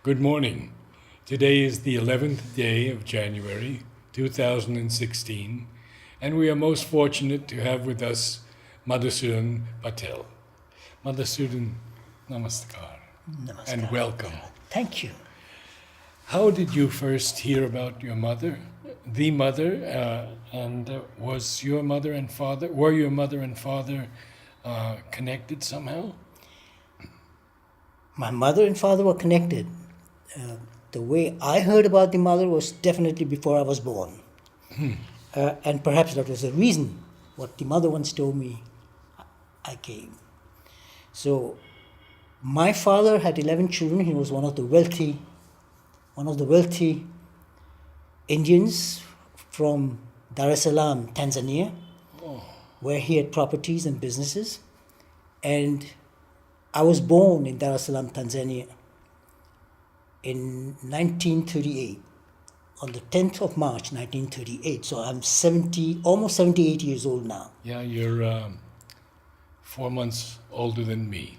Good morning. Today is the 11th day of January 2016, and we are most fortunate to have with us Madhusudan Patel. Madhusudan, namaskar, Namaskar. and welcome. Thank you. How did you first hear about your mother? The mother, was your mother and father, were your mother and father connected somehow? My mother and father were connected. The way I heard about the mother was definitely before I was born. And perhaps that was the reason what the mother once told me I came. So my father had 11 children. He was one of the wealthy Indians from Dar es Salaam, Tanzania, where he had properties and businesses. And I was born in Dar es Salaam, Tanzania in 1938, on the 10th of March, 1938. So I'm almost 78 years old now. Yeah, you're 4 months older than me.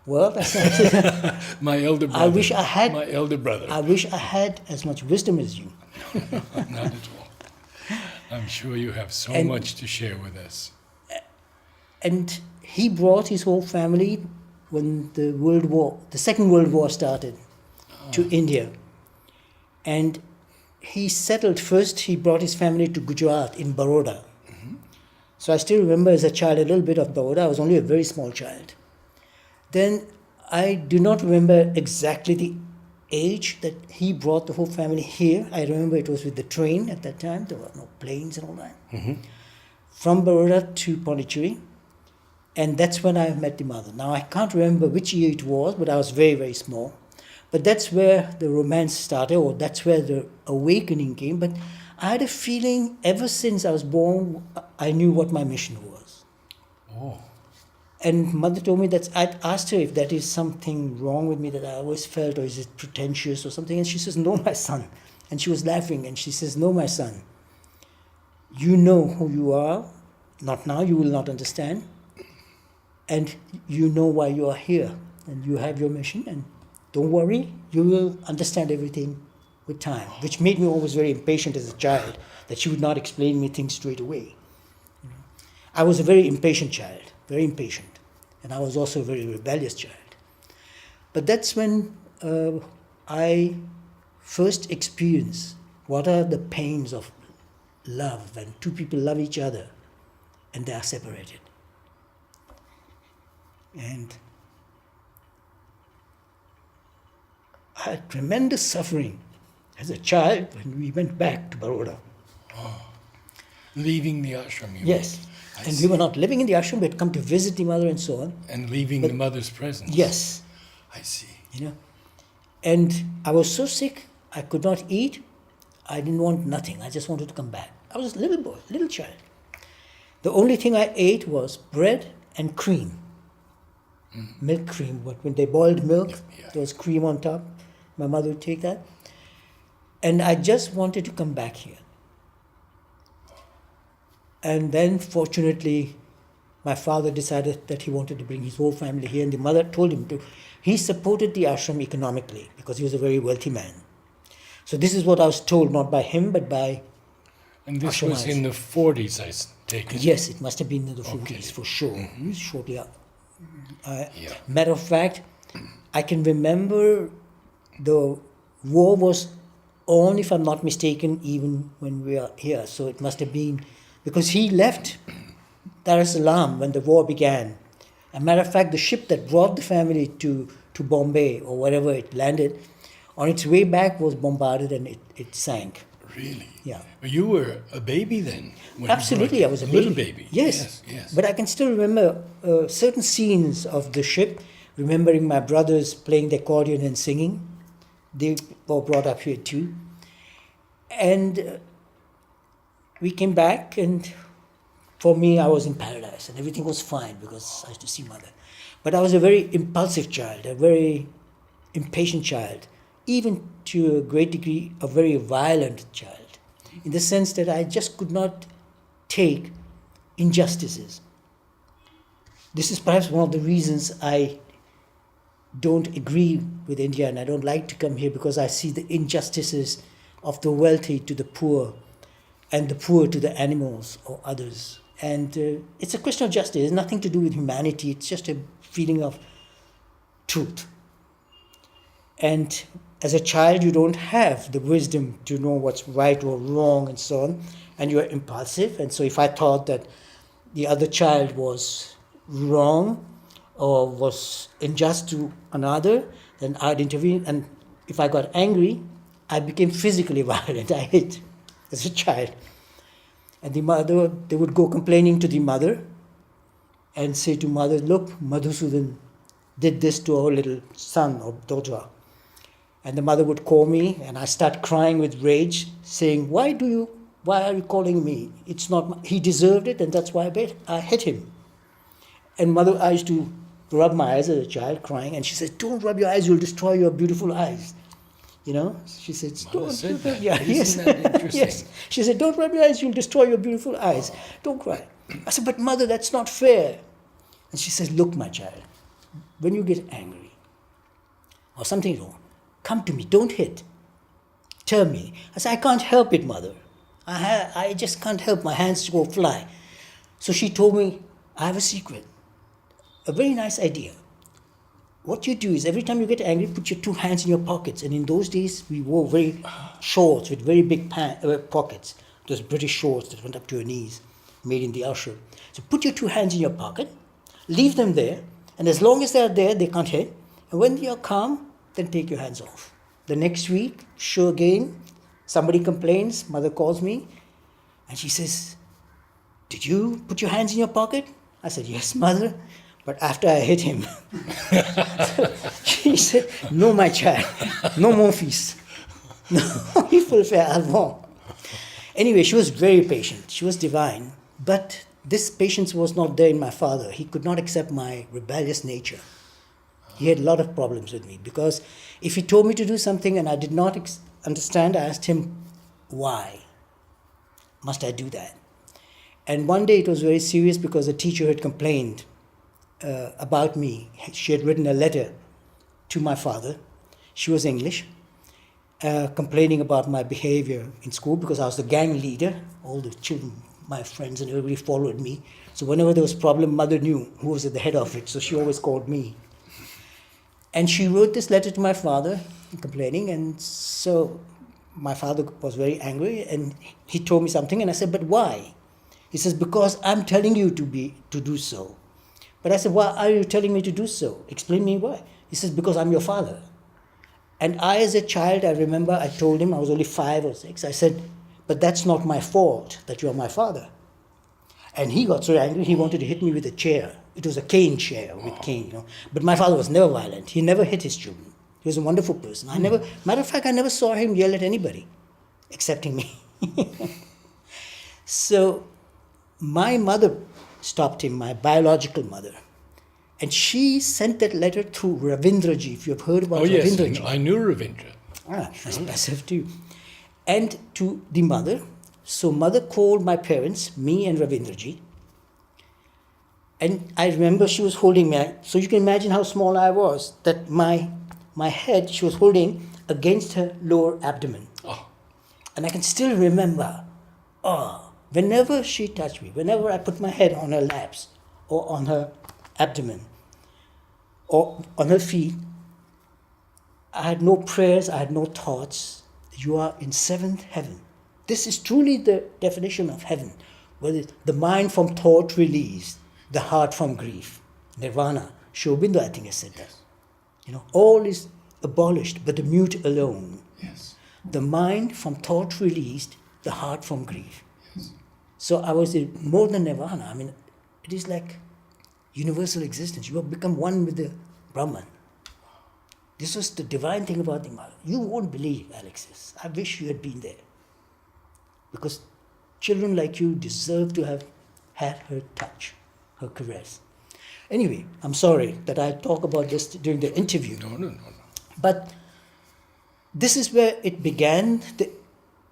Well, that's not My elder brother. I wish I had. My elder brother. I wish I had as much wisdom as you. Not at all. I'm sure you have so And- much to share with us. And he brought his whole family when the Second World War started, to India. And he settled first, he brought his family to Gujarat in Baroda. So I still remember as a child a little bit of Baroda. I was only a very small child. Then I do not remember exactly the age that he brought the whole family here. I remember it was with the train at that time. There were no planes and all that. From Baroda to Pondicherry. And that's when I met the mother. Now I can't remember which year it was, but I was very, very small. But that's where the romance started, or that's where the awakening came. But I had a feeling ever since I was born, I knew what my mission was. Oh, And mother told me that I'd asked her if that is something wrong with me that I always felt, or is it pretentious or something. And she says, no, my son. And she was laughing and she says, no, my son. You know who you are. Not now, you will not understand. And you know why you are here. And you have your mission. And don't worry, you will understand everything with time. Which made me always very impatient as a child, that she would not explain me things straight away. I was a very impatient child, very impatient. And I was also a very rebellious child. But that's when I first experienced what are the pains of love when two people love each other and they are separated. And I had tremendous suffering as a child when we went back to Baroda. leaving the ashram, you Yes. mean? I And see. we were not living in the ashram, we had come to visit the mother and so on. And leaving the mother's presence. Yes. I see. And I was so sick, I could not eat. I didn't want nothing. I just wanted to come back. I was a little boy, little child. The only thing I ate was bread and cream. Milk cream. But when they boiled milk, Yeah. there was cream on top. My mother would take that. And I just wanted to come back here. And then, fortunately, my father decided that he wanted to bring his whole family here, and the mother told him to. He supported the ashram economically because he was a very wealthy man. So this is what I was told, not by him, but by... And this was Ashramites. in the 40s, I take it. Yes, it must have been in the 40s, Okay. for sure. Shortly after. Yeah. Matter of fact, I can remember the war was on, if I'm not mistaken, even when we are here. So it must have been, because he left Dar es Salaam when the war began. As a matter of fact, the ship that brought the family to Bombay or wherever it landed, on its way back was bombarded and it sank. Really? Yeah. But you were a baby then? when he Absolutely, brought I was a you. baby. Little baby. Yes. Yes. But I can still remember certain scenes of the ship, remembering my brothers playing the accordion and singing. They were brought up here too. And we came back, and for me, I was in paradise, and everything was fine because I used to see mother. But I was a very impulsive child, a very impatient child, even to a great degree, a very violent child, in the sense that I just could not take injustices. This is perhaps one of the reasons I don't agree with India and I don't like to come here because I see the injustices of the wealthy to the poor and the poor to the animals or others. And it's a question of justice. It's nothing to do with humanity. It's just a feeling of truth. And as a child, you don't have the wisdom to know what's right or wrong and so on. And you're impulsive. And so if I thought that the other child was wrong or was unjust to another, then I'd intervene. And if I got angry, I became physically violent. I hit as a child. And the mother, they would go complaining to the mother and say to mother, look, Madhusudan did this to our little son or daughter. And the mother would call me and I start crying with rage, saying, why are you calling me? It's not, he deserved it and that's why I hit him. And mother, I used to rub my eyes as a child, crying, and she said, don't rub your eyes, you'll destroy your beautiful eyes. You know, she said, Said that. yeah, yes. That interesting? Yes. She said, don't rub your eyes, you'll destroy your beautiful eyes. Don't cry. I said, but mother, that's not fair. And she says, look, my child, when you get angry or something wrong, come to me, don't hit. Tell me. I said, I can't help it, mother. I just can't help, my hands go fly. So she told me, I have a secret, a very nice idea. What you do is every time you get angry, put your two hands in your pockets. And in those days, we wore very shorts with very big pockets. Those British shorts that went up to your knees, made in the ashram. So put your two hands in your pocket, leave them there, and as long as they're there, they can't hit. And when you're calm, then take your hands off. The next week, sure again, somebody complains, mother calls me, and she says, did you put your hands in your pocket? I said, yes, mother. But after I hit him, she said, no, my child, no more fees. No, il faut le faire avant. Anyway, she was very patient. She was divine. But this patience was not there in my father. He could not accept my rebellious nature. He had a lot of problems with me because if he told me to do something and I did not understand, I asked him, why must I do that? And one day it was very serious because a teacher had complained about me. She had written a letter to my father. She was English, complaining about my behavior in school because I was the gang leader. All the children, my friends and everybody followed me. So whenever there was a problem, mother knew who was at the head of it. So she always called me. And she wrote this letter to my father complaining. And so my father was very angry and he told me something. And I said, but why? He says, because I'm telling you to do so. But I said, why are you telling me to do so? Explain me why. He says, because I'm your father. And I, as a child, I remember I told him, I was only 5 or 6, I said, but that's not my fault that you're my father. And he got so angry, he wanted to hit me with a chair. It was a cane chair with cane, you know. But my father was never violent. He never hit his children. He was a wonderful person. Matter of fact, I never saw him yell at anybody, excepting me. So my mother stopped him, my biological mother. And she sent that letter through Ravindraji, if you've heard about Ravindraji. Yes, I knew Ravindra. That's impressive too. And to the mother. So mother called my parents, me and Ravindraji. And I remember she was holding me. So you can imagine how small I was, that my head she was holding against her lower abdomen. Oh. And I can still remember, whenever she touched me, whenever I put my head on her laps or on her abdomen or on her feet, I had no prayers, I had no thoughts. You are in 7th heaven. This is truly the definition of heaven, where the mind from thought released, the heart from grief. Nirvana. Shobindo, I think, has said that. You know, all is abolished, but the mute alone. Yes. The mind from thought released, the heart from grief. Yes. So I was more than nirvana. I mean, it is like universal existence. You have become one with the Brahman. This was the divine thing about the mother. You won't believe, Alexis. I wish you had been there. Because children like you deserve to have had her touch, her caress. Anyway, I'm sorry that I talk about this during the interview. No. But this is where it began, the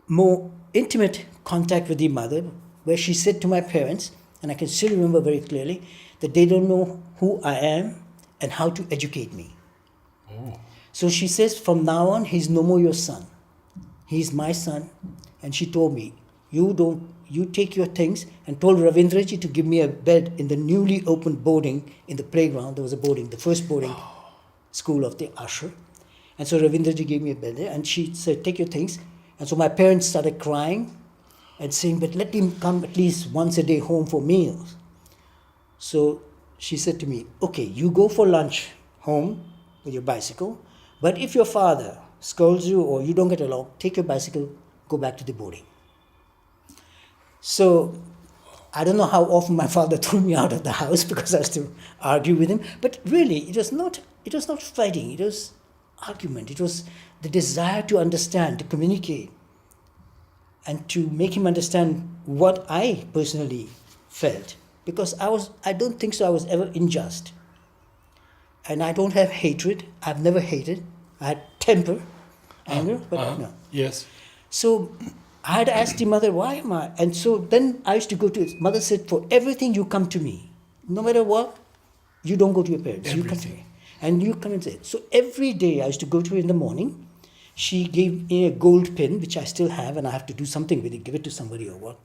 more intimate contact with the mother, where she said to my parents, and I can still remember very clearly, that they don't know who I am and how to educate me. Oh. So she says, from now on, he's no more your son. He's my son. And she told me, you take your things, and told Ravindraji to give me a bed in the newly opened boarding in the playground. There was a boarding, the first boarding school of the ashram. And so Ravindraji gave me a bed there, and she said, take your things. And so my parents started crying and saying, but let him come at least once a day home for meals. So she said to me, okay, you go for lunch home with your bicycle, but if your father scolds you or you don't get along, take your bicycle, go back to the boarding. So I don't know how often my father threw me out of the house because I used to argue with him, but really it was not fighting, it was argument, it was the desire to understand, to communicate, and to make him understand what I personally felt. Because I don't think so I was ever unjust. And I don't have hatred. I've never hated. I had temper, anger, but no. Yes. So I had asked the mother, why am I? And so then I used to go to his mother said, for everything you come to me. No matter what, you don't go to your parents. Everything. You come to me. And you come and say it. So every day I used to go to her in the morning. She gave me a gold pin, which I still have, and I have to do something with it, give it to somebody or what.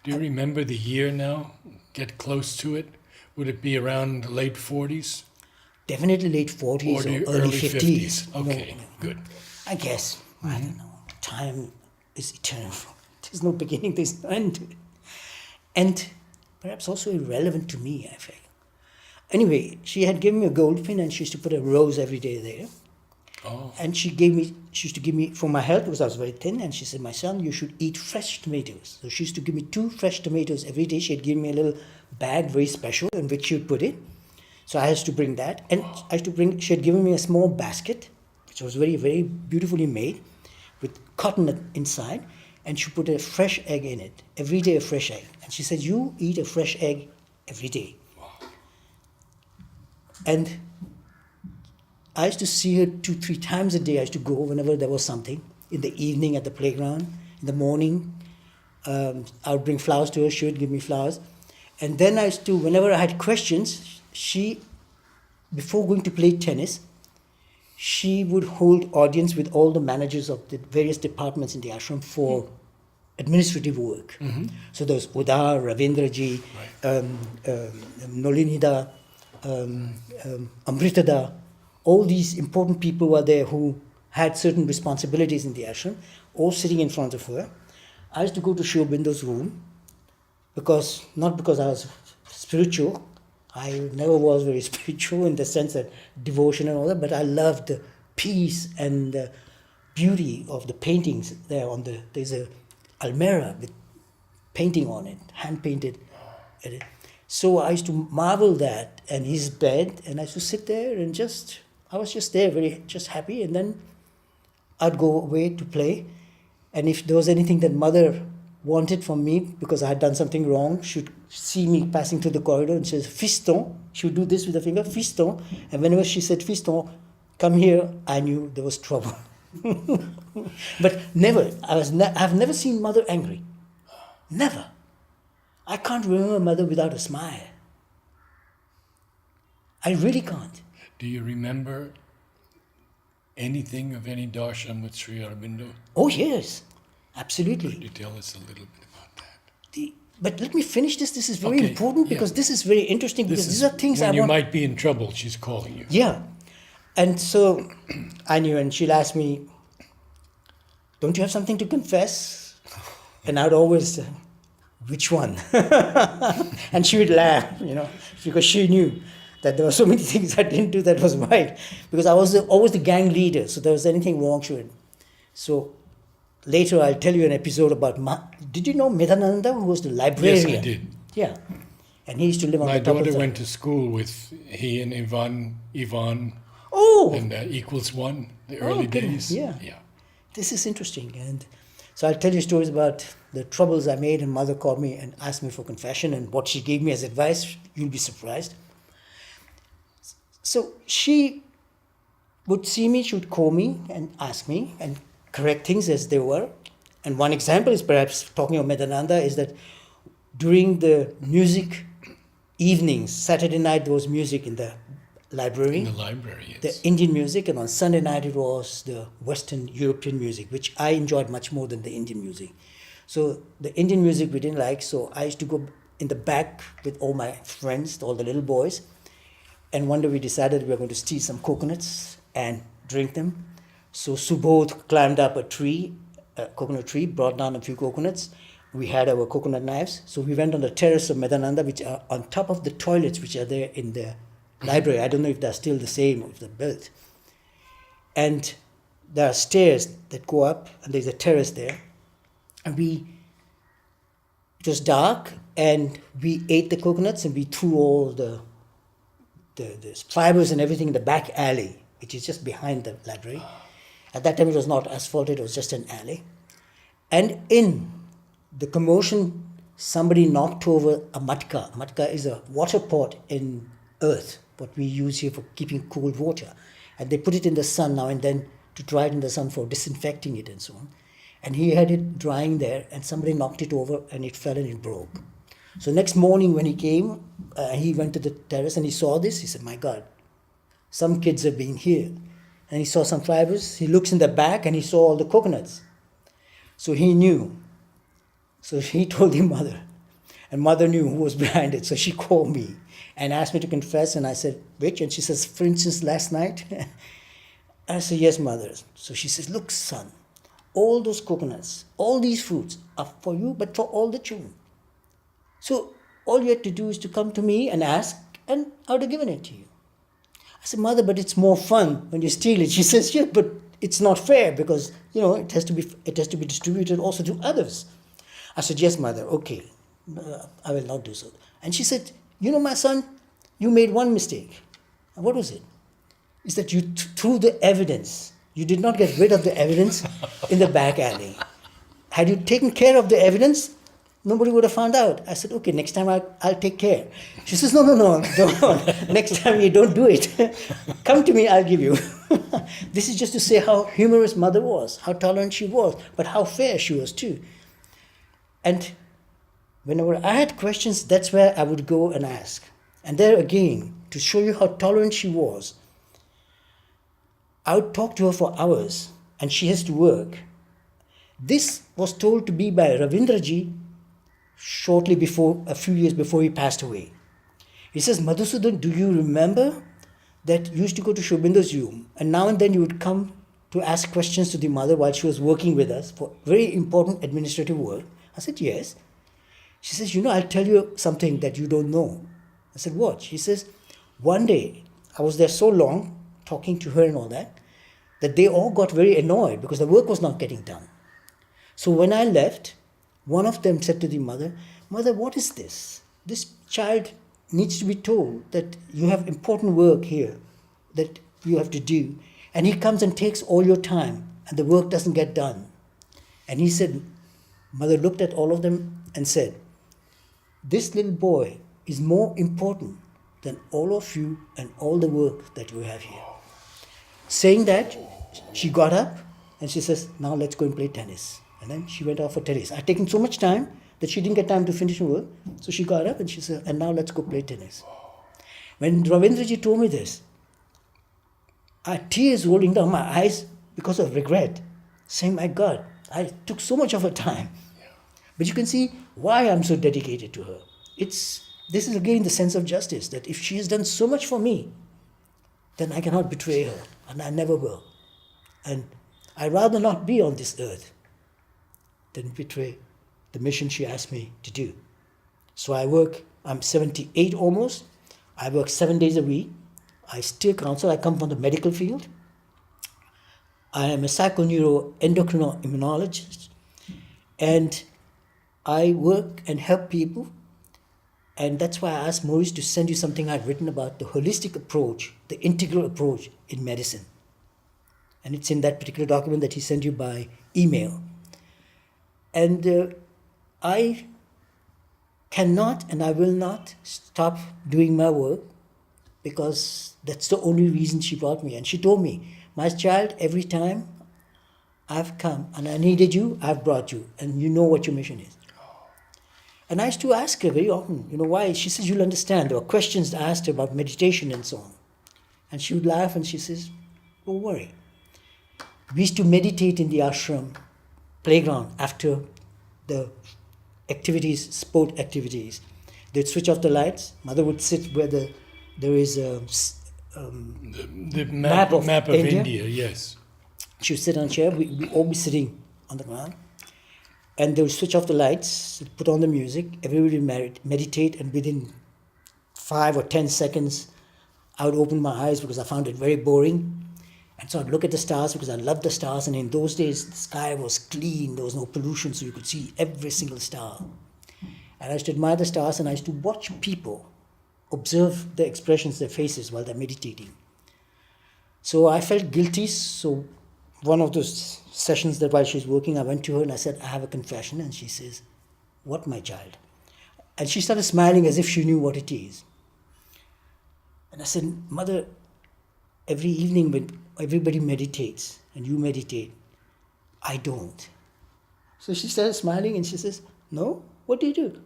Do you remember the year now? Get close to it. Would it be around the late 40s? Definitely late 40s or early 50s. Okay, No. good. I guess. I don't know. Time is eternal. There's no beginning, there's no end to it. And perhaps also irrelevant to me, I feel. Anyway, she had given me a gold pin and she used to put a rose every day there. Oh. And she used to give me, for my health, because I was very thin, and she said, my son, you should eat fresh tomatoes. So she used to give me 2 fresh tomatoes every day. She had given me a little bag, very special, in which she would put it. So I used to bring that. And she had given me a small basket, which was very, very beautifully made, with cotton inside. And she put a fresh egg in it, every day a fresh egg. And she said, you eat a fresh egg every day. Wow. And I used to see her 2-3 times a day. I used to go whenever there was something. In the evening at the playground, in the morning, I would bring flowers to her. She would give me flowers. And then I used to, whenever I had questions, before going to play tennis, she would hold audience with all the managers of the various departments in the ashram for administrative work. Mm-hmm. So there was Udar, Ravindraji, Nolinida, Amritada. All these important people were there who had certain responsibilities in the ashram, all sitting in front of her. I used to go to Shri Aurobindo's room, not because I was spiritual. I never was very spiritual in the sense that devotion and all that, but I loved the peace and the beauty of the paintings there. There's a almirah with painting on it, hand painted. So I used to marvel that, and his bed, and I used to sit there and I was just there, just happy, and then I'd go away to play. And if there was anything that mother wanted from me, because I had done something wrong, she'd see me passing through the corridor and says, fiston. She would do this with her finger, fiston. And whenever she said, fiston, come here, I knew there was trouble. But never, I've never seen mother angry. Never. I can't remember mother without a smile. I really can't. Do you remember anything of any darshan with Sri Aurobindo? Oh, yes. Absolutely. Could you tell us a little bit about that? But let me finish this. This is very important because this is very interesting because these are things when you might be in trouble, she's calling you. Yeah. And so I knew, and she'll ask me, don't you have something to confess? And I'd always say, which one? And she would laugh, because she knew that there were so many things I didn't do that was right. Because I was always the gang leader, so there was anything wrong, she would. So later I'll tell you an episode about, did you know Medhananda, who was the librarian? Yes, I did. Yeah. And he used to live on My the top of daughter went to school with he and Ivan, Oh! and equals one, the early days. Yeah. This is interesting. And so I'll tell you stories about the troubles I made, and mother called me and asked me for confession, and what she gave me as advice, you'll be surprised. So she would see me, she would call me and ask me and correct things as they were. And one example is perhaps talking of Medhananda is that during the music evenings, Saturday night there was music in the library, In the library, the yes. Indian music, and on Sunday night it was the Western European music, which I enjoyed much more than the Indian music. So the Indian music we didn't like, so I used to go in the back with all my friends, all the little boys, and one day we decided we were going to steal some coconuts and drink them. So Subodh climbed up a tree, a coconut tree, brought down a few coconuts. We had our coconut knives. So we went on the terrace of Medananda, which are on top of the toilets which are there in the library. I don't know if they're still the same or if they're built. And there are stairs that go up, and there's a terrace there. And it was dark, and we ate the coconuts, and we threw all the fibers and everything in the back alley, which is just behind the library. At that time, it was not asphalted, it was just an alley. And in the commotion, somebody knocked over a matka. Matka is a water pot in earth, what we use here for keeping cold water. And they put it in the sun now and then to dry it in the sun for disinfecting it and so on. And he had it drying there, and somebody knocked it over, and it fell and it broke. So next morning when he came, he went to the terrace and he saw this. He said, my God, some kids have been here. And he saw some fibers. He looks in the back and he saw all the coconuts. So he knew. So he told the mother. And mother knew who was behind it. So she called me and asked me to confess. And I said, which? And she says, for instance, last night? And I said, yes, mother. So she says, look, son, all those coconuts, all these fruits are for you, but for all the children. So all you had to do is to come to me and ask, and I would have given it to you. I said, mother, but it's more fun when you steal it. She says, yeah, but it's not fair because, it has to be distributed also to others. I said, yes, mother, okay, I will not do so. And she said, my son, you made one mistake. And what was it? It's that you threw the evidence. You did not get rid of the evidence in the back alley. Had you taken care of the evidence, nobody would have found out. I said, okay, next time I'll take care. She says, no, don't. Next time you don't do it. Come to me, I'll give you. This is just to say how humorous mother was, how tolerant she was, but how fair she was too. And whenever I had questions, that's where I would go and ask. And there again, to show you how tolerant she was, I would talk to her for hours, and she has to work. This was told to be by Ravindraji shortly before, a few years before he passed away. He says, Madhusudan, do you remember that you used to go to Shobinder's room, and now and then you would come to ask questions to the mother while she was working with us for very important administrative work? I said, yes. She says, I'll tell you something that you don't know. I said, what? She says, one day, I was there so long, talking to her and all that they all got very annoyed because the work was not getting done. So when I left, one of them said to the mother, Mother, what is this? This child needs to be told that you have important work here that you have to do. And he comes and takes all your time and the work doesn't get done. And he said, Mother looked at all of them and said, this little boy is more important than all of you and all the work that you have here. Saying that, she got up and she says, now let's go and play tennis. And then she went off for tennis. I had taken so much time that she didn't get time to finish her work. So she got up and she said, and now let's go play tennis. When Ravindraji told me this, I had tears rolling down my eyes because of regret, saying, my God, I took so much of her time. Yeah. But you can see why I'm so dedicated to her. This is again the sense of justice, that if she has done so much for me, then I cannot betray her, and I never will. And I'd rather not be on this earth than betray the mission she asked me to do. So I'm 78 almost, I work 7 days a week, I still counsel, I come from the medical field, I am a psychoneuroendocrinologist, and I work and help people. And that's why I asked Maurice to send you something I'd written about the holistic approach, the integral approach in medicine. And it's in that particular document that he sent you by email. And I cannot and I will not stop doing my work because that's the only reason she brought me. And she told me, my child, every time I've come and I needed you, I've brought you. And you know what your mission is. And I used to ask her very often, why? She says, you'll understand. There were questions I asked her about meditation and so on. And she would laugh and she says, don't worry. We used to meditate in the ashram playground after the activities, sport activities. They'd switch off the lights. Mother would sit where there is a The map of India, yes. she would sit on a chair. We all be sitting on the ground. And they would switch off the lights, put on the music. Everybody would meditate, and within 5 or 10 seconds, I would open my eyes because I found it very boring. And so I'd look at the stars because I loved the stars. And in those days, the sky was clean. There was no pollution, so you could see every single star. And I used to admire the stars, and I used to watch people observe their expressions, their faces while they're meditating. So I felt guilty. So one of those sessions that while she's working, I went to her and I said, I have a confession. And she says, what, my child? And she started smiling as if she knew what it is. And I said, Mother, every evening when everybody meditates and you meditate, I don't. So she started smiling and she says, no, what do you do?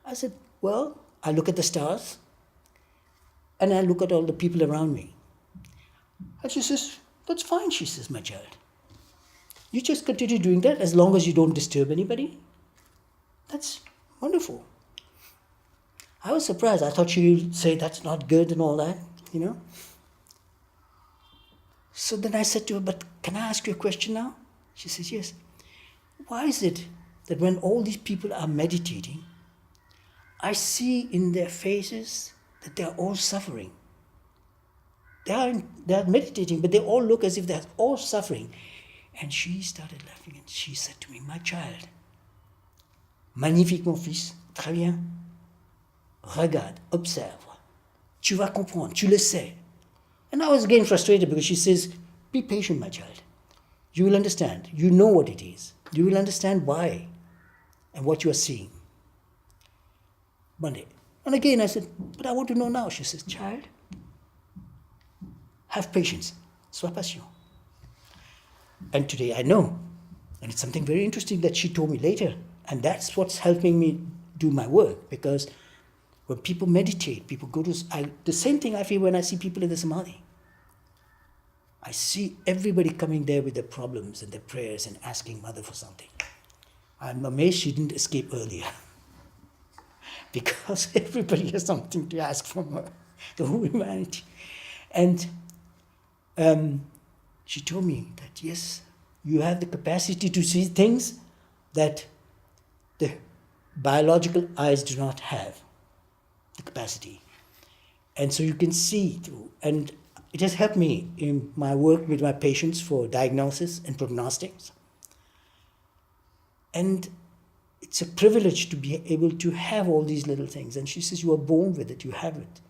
I said, well, I look at the stars and I look at all the people around me. And she says, that's fine, she says, my child. You just continue doing that as long as you don't disturb anybody. That's wonderful. I was surprised. I thought she would say that's not good and all that, you know. So then I said to her, but can I ask you a question now? She says, yes. Why is it that when all these people are meditating, I see in their faces that they are all suffering? They are meditating, but they all look as if they are all suffering. And she started laughing and she said to me, my child, magnifique mon fils, très bien. Regarde, observe. Tu vas comprendre, tu le sais. And I was again frustrated because she says, be patient, my child. You will understand. You know what it is. You will understand why and what you are seeing. Monday. And again I said, but I want to know now. She says, child, have patience. Sois patient. And today I know. And it's something very interesting that she told me later. And that's what's helping me do my work. Because when people meditate, people go to... the same thing I feel when I see people in the Samadhi. I see everybody coming there with their problems and their prayers and asking Mother for something. I'm amazed she didn't escape earlier. Because everybody has something to ask from her, the whole humanity. And she told me that, yes, you have the capacity to see things that the biological eyes do not have the capacity. And so you can see through. And it has helped me in my work with my patients for diagnosis and prognostics. And it's a privilege to be able to have all these little things. And she says, you are born with it, you have it.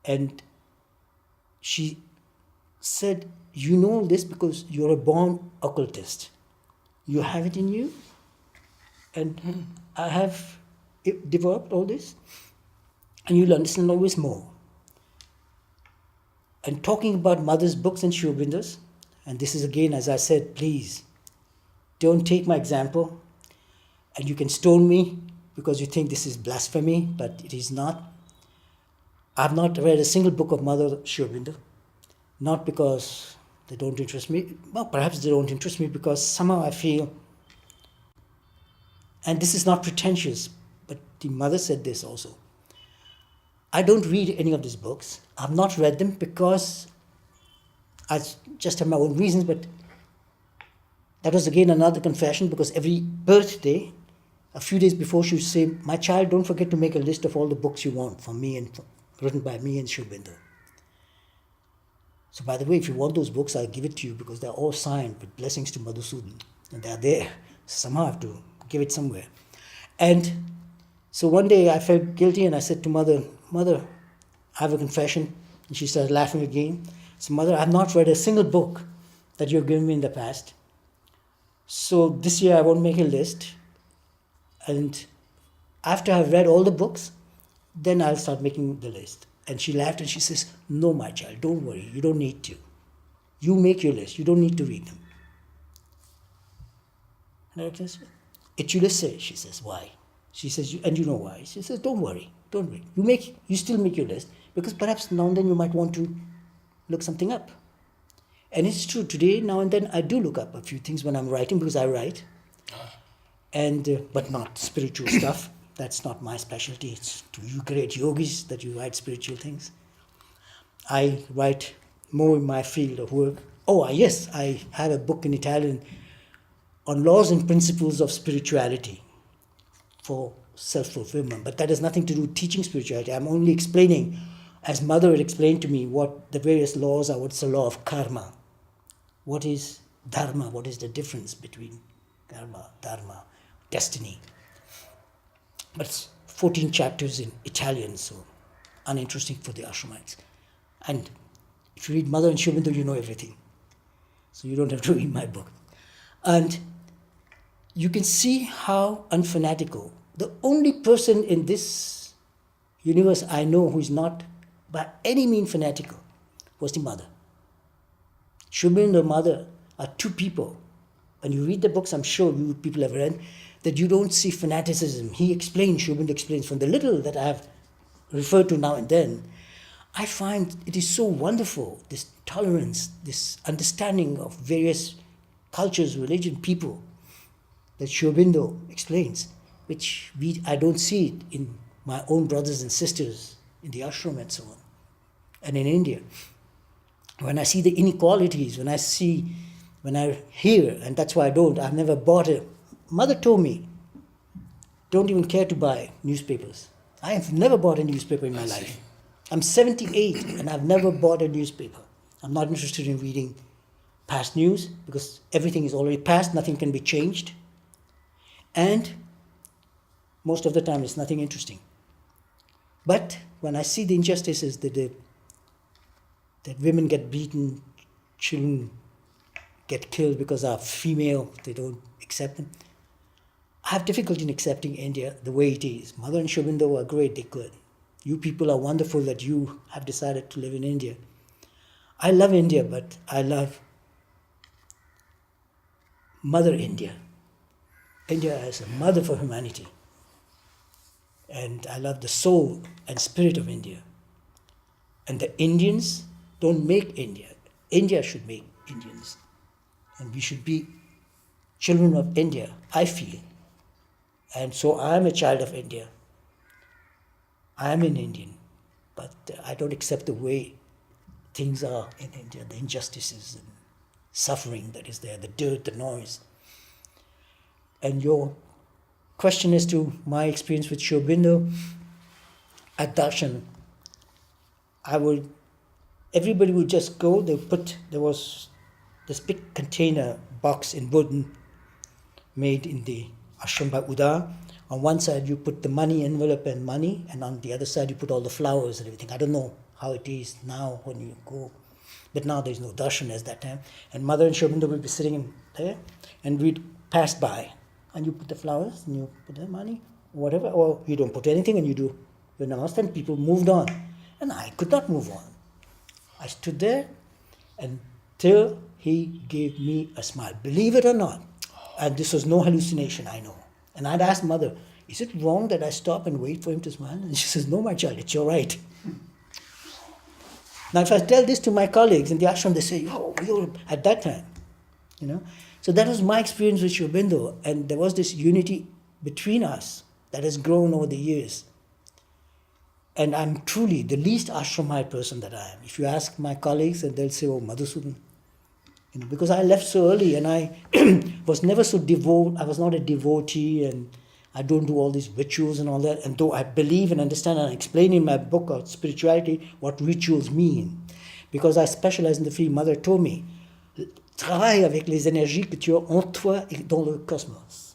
And she said, you know this because you're a born occultist. You have it in you. And I have developed all this. And you'll understand always more. And talking about Mother's books and Sri Aurobindo's, and this is again, as I said, please, don't take my example. And you can stone me because you think this is blasphemy, but it is not. I've not read a single book of Mother Sri Aurobindo, not because they don't interest me. Well, perhaps they don't interest me because somehow I feel, and this is not pretentious, but the Mother said this also. I don't read any of these books. I've not read them because I just have my own reasons, but that was again another confession because every birthday, a few days before, she would say, my child, don't forget to make a list of all the books you want from me and written by me and Sri Aurobindo. So by the way, if you want those books, I'll give it to you because they're all signed with blessings to Madhusudan. And they're there. Somehow I have to give it somewhere. And so one day I felt guilty and I said to Mother, Mother, I have a confession. And she started laughing again. So Mother, I've not read a single book that you've given me in the past. So this year I won't make a list. And after I've read all the books, then I'll start making the list. And she laughed and she says, no, my child, don't worry. You don't need to. You make your list. You don't need to read them. And I said, et you le sais, she says, why? She says, and you know why? She says, don't worry. Don't worry. You still make your list. because perhaps now and then you might want to look something up. And it's true, today, now and then, I do look up a few things when I'm writing, because I write, but not spiritual stuff. That's not my specialty. It's to you great yogis that you write spiritual things. I write more in my field of work. Oh, yes, I have a book in Italian on laws and principles of spirituality for self-fulfillment. But that has nothing to do with teaching spirituality. I'm only explaining, as Mother had explained to me, what the various laws are. What's the law of karma? What is dharma? What is the difference between karma, dharma, destiny? But it's 14 chapters in Italian, so uninteresting for the ashramites. And if you read Mother and Sri Aurobindo, you know everything. So you don't have to read my book. And you can see how unfanatical. The only person in this universe I know who is not by any means fanatical was the Mother. Sri Aurobindo and the Mother are two people. When you read the books, I'm sure you people have read, that you don't see fanaticism. He explains, Sri Aurobindo explains, from the little that I have referred to now and then, I find it is so wonderful, this tolerance, this understanding of various cultures, religion, people, that Sri Aurobindo explains, which I don't see it in my own brothers and sisters in the ashram and so on, and in India. When I see the inequalities, when I hear, and that's why I've never bought a, Mother told me, don't even care to buy newspapers. I have never bought a newspaper in my life. I'm 78 and I've never bought a newspaper. I'm not interested in reading past news because everything is already past, nothing can be changed. And most of the time it's nothing interesting. But when I see the injustices that women get beaten, children get killed because they're female, they don't accept them, I have difficulty in accepting India the way it is. Mother and Sri Aurobindo were great, they could. You people are wonderful that you have decided to live in India. I love India, but I love Mother India. India as a mother for humanity. And I love the soul and spirit of India. And the Indians don't make India. India should make Indians. And we should be children of India, I feel. And so I am a child of India. I am an Indian, but I don't accept the way things are in India, the injustices and suffering that is there, the dirt, the noise. And your question as to my experience with Sri Aurobindo at Darshan, everybody would just go, there was this big container box in wooden made in the ashram by Uda. On one side you put the money envelope and money, and on the other side you put all the flowers and everything. I don't know how it is now when you go, but now there's no darshan as that time. And Mother and Sri Aurobindo will be sitting in there, and we'd pass by, and you put the flowers and you put the money, whatever, or you don't put anything and you do your namaste, and people moved on. And I could not move on. I stood there until he gave me a smile. Believe it or not, and this was no hallucination, I know. And I'd ask Mother, is it wrong that I stop and wait for him to smile? And she says, no, my child, it's your right. Now, if I tell this to my colleagues in the ashram, they say, oh, you're at that time, So that was my experience with Sri Aurobindo, and there was this unity between us that has grown over the years. And I'm truly the least ashramite person that I am. If you ask my colleagues, and they'll say, oh, Madhusudan. Because I left so early, and I was never so devout. I was not a devotee, and I don't do all these rituals and all that. And though I believe and understand and explain in my book of spirituality what rituals mean, because I specialize in the field, Mother told me, travaille avec les énergies que tu as en toi et dans le cosmos.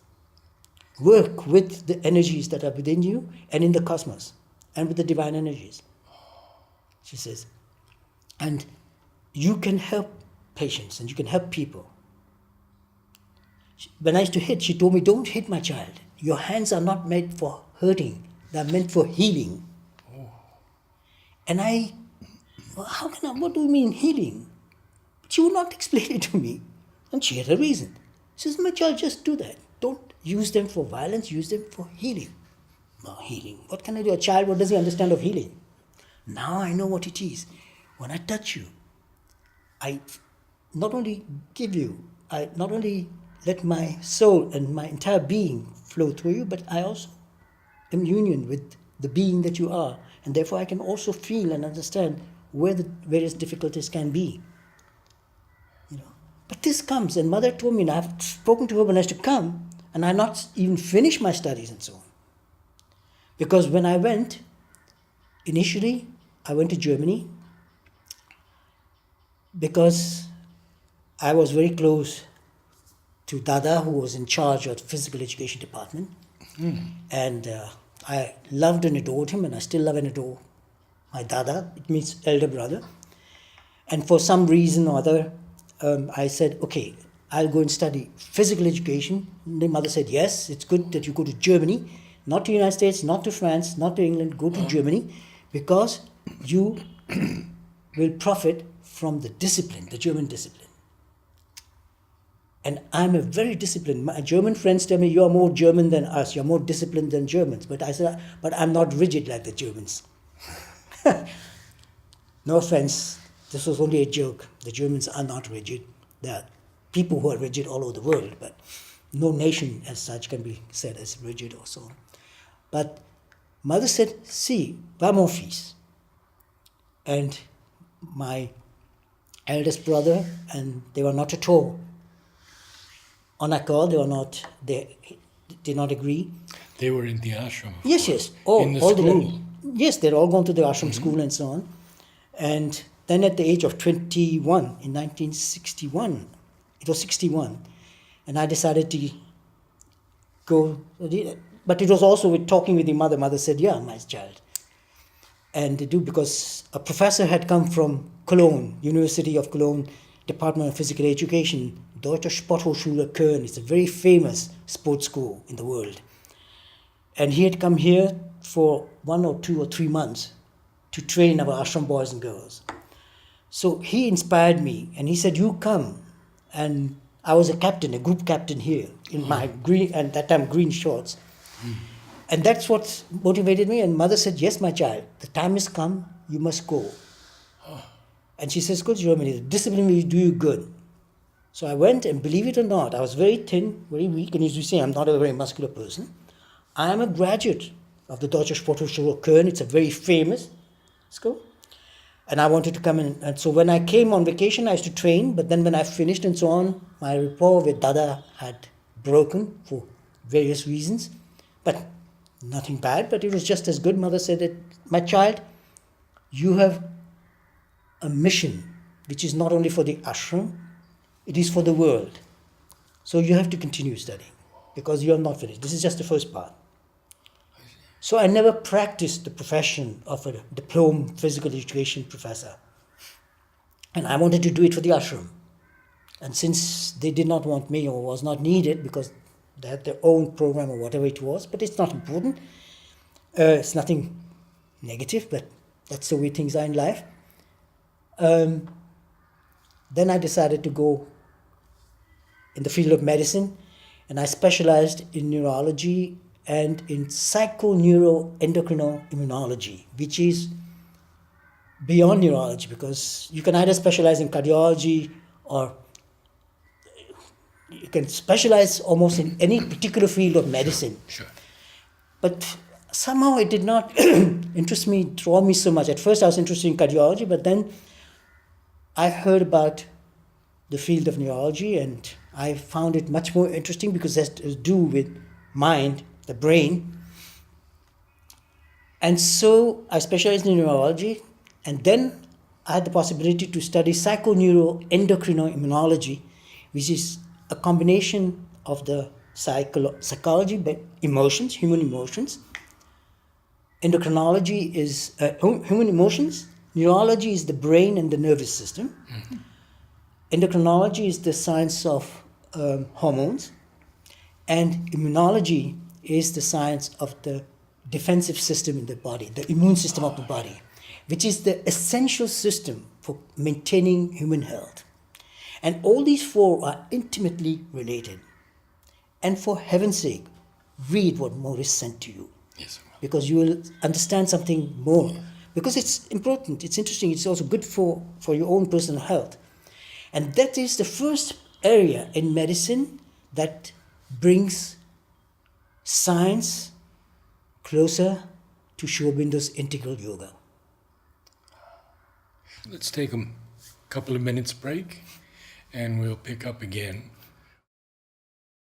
Work with the energies that are within you and in the cosmos, and with the divine energies. She says, and you can help patients and you can help people. When I used to hit, she told me, don't hit my child. Your hands are not meant for hurting. They're meant for healing. Oh. And what do you mean healing? She would not explain it to me. And she had a reason. She says, my child, just do that. Don't use them for violence, use them for healing. No, healing. What can I do? A child, what does he understand of healing? Now I know what it is. When I touch you, I not only give you, I not only let my soul and my entire being flow through you, but I also am union with the being that you are. And therefore I can also feel and understand where the various difficulties can be. But this comes, and mother told me, and I've spoken to her when I used to come, and I not even finished my studies and so on. Because when I went, initially, I went to Germany because I was very close to Dada, who was in charge of the physical education department. And I loved and adored him, and I still love and adore my Dada. It means elder brother. And for some reason or other, I said, okay, I'll go and study physical education. And the mother said, yes, it's good that you go to Germany, not to the United States, not to France, not to England, go to Germany, because you will profit from the discipline, the German discipline. And I'm a very disciplined. My German friends tell me, you're more German than us, you're more disciplined than Germans. But I said, but I'm not rigid like the Germans. No offense, this was only a joke. The Germans are not rigid. There are people who are rigid all over the world, but no nation as such can be said as rigid or so on. But mother said, si, va mon fils. And my eldest brother, and they were not at all on accord, they did not agree. They were in the ashram. Yes. In the school. Yes, they'd all gone to the ashram school and so on. And then at the age of 21, in 1961, it was 61, and I decided to go, but it was also with talking with the mother. Mother said, yeah, my child. And they do, because a professor had come from Cologne, University of Cologne, Department of Physical Education, Deutsche Sporthochschule Köln. It's a very famous sports school in the world. And he had come here for 1 or 2 or 3 months to train our ashram boys and girls. So he inspired me, and he said, you come. And I was a captain, a group captain here, in my green, at that time, green shorts. And that's what motivated me. And mother said, yes, my child, the time has come, you must go. And she says, go to Germany, the discipline will do you good. So I went, and believe it or not, I was very thin, very weak, and as you see, I'm not a very muscular person. I am a graduate of the Deutsche Sporthochschule Köln. It's a very famous school. And I wanted to come in. And so when I came on vacation, I used to train, but then when I finished and so on, my rapport with Dada had broken for various reasons. But nothing bad, but it was just as good. Mother said that, my child, you have a mission, which is not only for the ashram, it is for the world. So you have to continue studying, because you are not finished. This is just the first part. So I never practiced the profession of a diploma physical education professor. And I wanted to do it for the ashram. And since they did not want me, or was not needed, because they had their own program or whatever it was, but it's not important. It's nothing negative, but that's the way things are in life. Then I decided to go in the field of medicine, and I specialized in neurology and in psychoneuroendocrinoimmunology, which is beyond neurology, because you can either specialize in cardiology, or you can specialize almost in any particular field of medicine. Sure. But somehow it did not draw me so much. At first I was interested in cardiology, but then I heard about the field of neurology, and I found it much more interesting, because it has to do with mind, the brain. And so I specialized in neurology, and then I had the possibility to study psychoneuroendocrinoimmunology, which is a combination of the psychology, but emotions, human emotions. Endocrinology is human emotions. Neurology is the brain and the nervous system. Endocrinology is the science of hormones. And immunology is the science of the defensive system in the body, the immune system of the body, which is the essential system for maintaining human health. And all these four are intimately related. And for heaven's sake, read what Maurice sent to you. Yes. Because you will understand something more. because it's important, it's interesting, it's also good for your own personal health. And that is the first area in medicine that brings science closer to Sri Aurobindo's integral yoga. Let's take a couple of minutes break and we'll pick up again